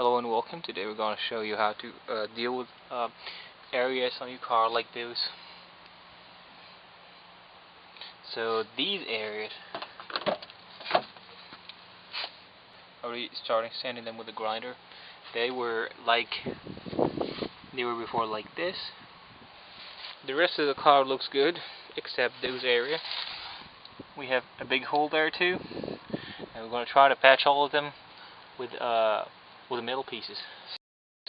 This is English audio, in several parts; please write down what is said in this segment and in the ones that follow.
Hello and welcome. Today we're going to show you how to deal with areas on your car like those. So these areas, already starting sanding them with a grinder. They were before like this. The rest of the car looks good except those areas. We have a big hole there too, and we're going to try to patch all of them with the metal pieces.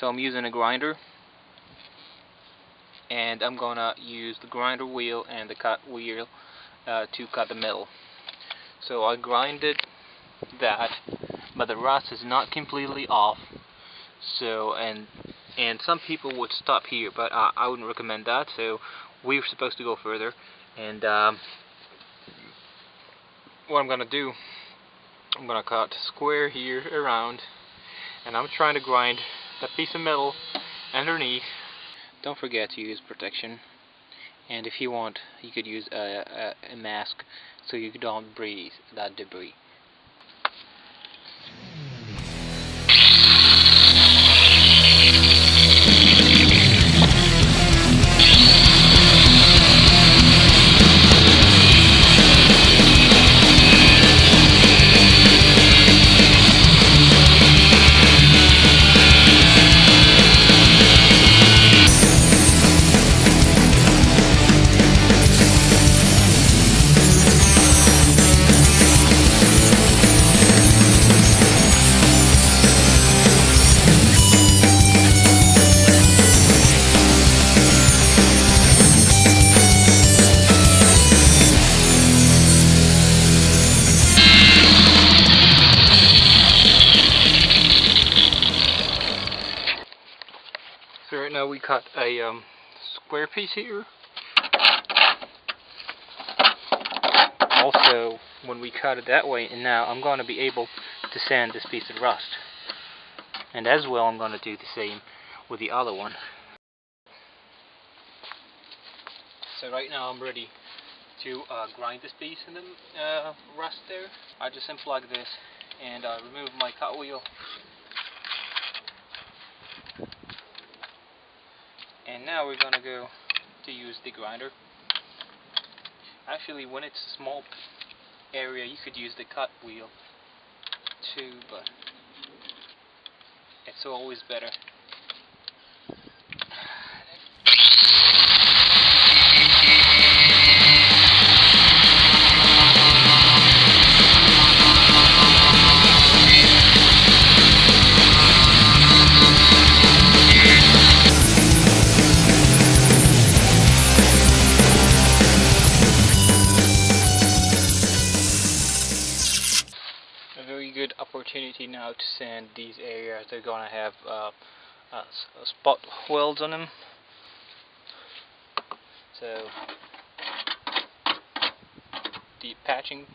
So I'm using a grinder, and I'm gonna use the grinder wheel and the cut wheel to cut the metal. So I grinded that, but the rust is not completely off. So and some people would stop here, but I wouldn't recommend that. So we're supposed to go further. And what I'm gonna do, I'm gonna cut a square here around, and I'm trying to grind that piece of metal underneath. Don't forget to use protection, and if you want, you could use a mask so you don't breathe that debris. So right now we cut a square piece here. Also, when we cut it that way, and now I'm going to be able to sand this piece of rust. And as well, I'm going to do the same with the other one. So right now I'm ready to grind this piece in the rust there. I just unplug this and remove my cut wheel. And now we're going to go to use the grinder. Actually, when it's a small area, you could use the cut wheel too, but it's always better. A very good opportunity now to sand these areas. They're going to have spot welds on them. So the patching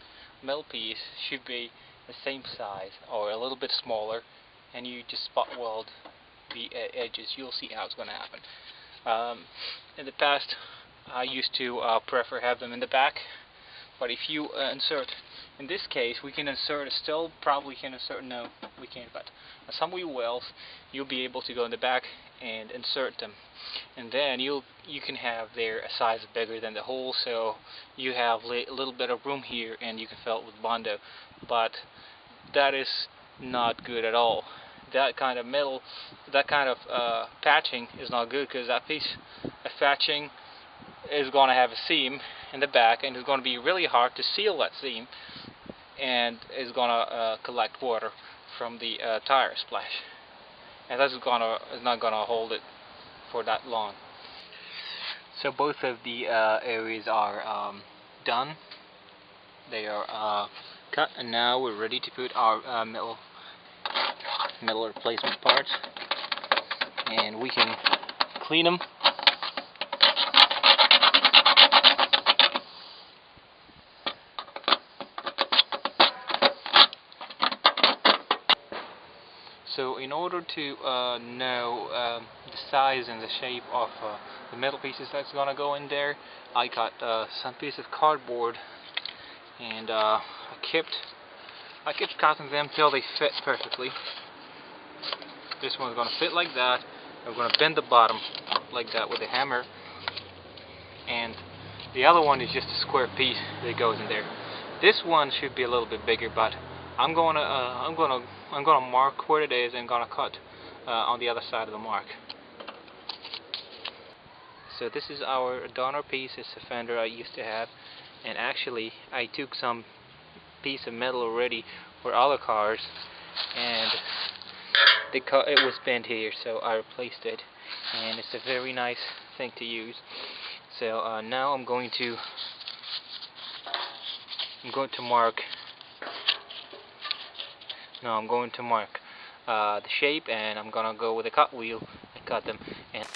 metal piece should be the same size or a little bit smaller, and you just spot weld the edges. You'll see how it's going to happen. In the past, I used to prefer have them in the back, but if you insert, in this case, we can insert, still probably can insert, no, we can't, but some wheel wells, you'll be able to go in the back and insert them. And then you can have their size bigger than the hole, so you have a little bit of room here, and you can fill it with Bondo. But that is not good at all. That kind of metal, that kind of patching is not good, because that piece of patching is going to have a seam in the back, and it's going to be really hard to seal that seam, and is going to collect water from the tire splash, and that's not going to hold it for that long. So both of the areas are done. They are cut, and now we're ready to put our metal replacement parts, and we can clean them. So in order to know the size and the shape of the metal pieces that's going to go in there, I got some piece of cardboard, and I kept cutting them till they fit perfectly. This one's going to fit like that. I'm going to bend the bottom like that with a hammer, and the other one is just a square piece that goes in there. This one should be a little bit bigger, but I'm gonna mark where it is and gonna cut on the other side of the mark. So this is our donor piece. It's a fender I used to have, and actually I took some piece of metal already for other cars, and it was bent here, so I replaced it, and it's a very nice thing to use. So now I'm going to mark. No, I'm going to mark the shape, and I'm gonna go with a cut wheel and cut them. And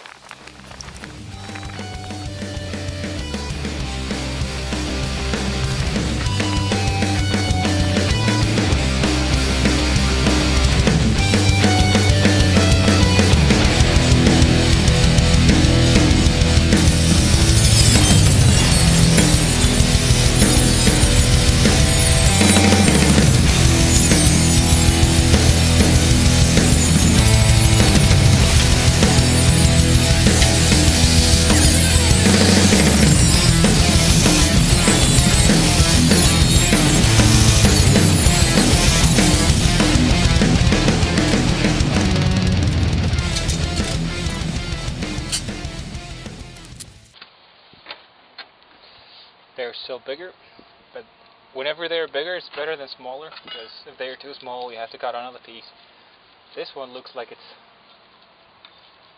they're still bigger, but whenever they're bigger, it's better than smaller, because if they're too small, you have to cut another piece. This one looks like it's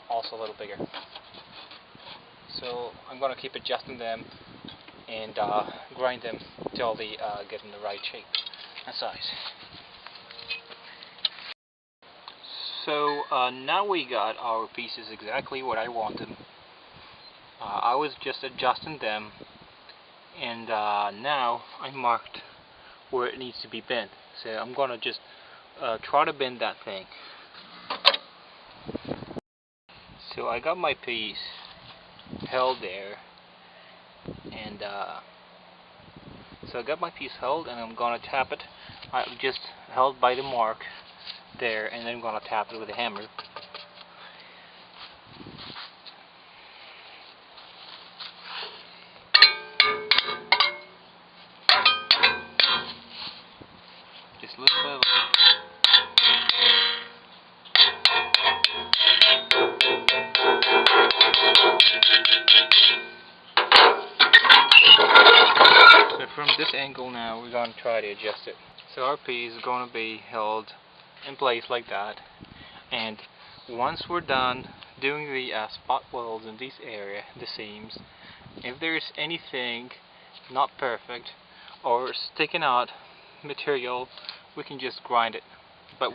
also a little bigger. So I'm going to keep adjusting them and grind them until they get in the right shape and size. So now we got our pieces exactly what I want them. I was just adjusting them, and now I marked where it needs to be bent. So I'm gonna just try to bend that thing. So I got my piece held there, and so I got my piece held, and I'm gonna tap it. I just held by the mark there, and then I'm gonna tap it with a hammer. Just little by little. So from this angle now, we're going to try to adjust it. So our piece is going to be held in place like that, and once we're done doing the spot welds in this area, the seams, if there's anything not perfect or sticking out material, we can just grind it. But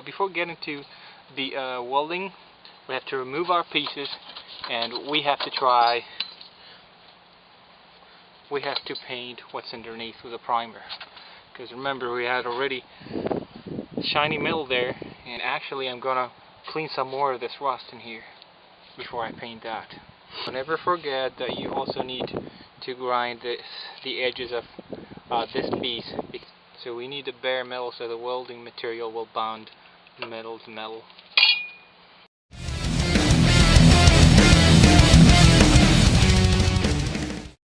before getting to the welding, we have to remove our pieces, and we have to paint what's underneath with a primer, because remember, we had already shiny metal there, and actually I'm gonna clean some more of this rust in here before I paint that. So never forget that you also need to grind the edges of this piece. So we need the bare metal so the welding material will bond metal to metal.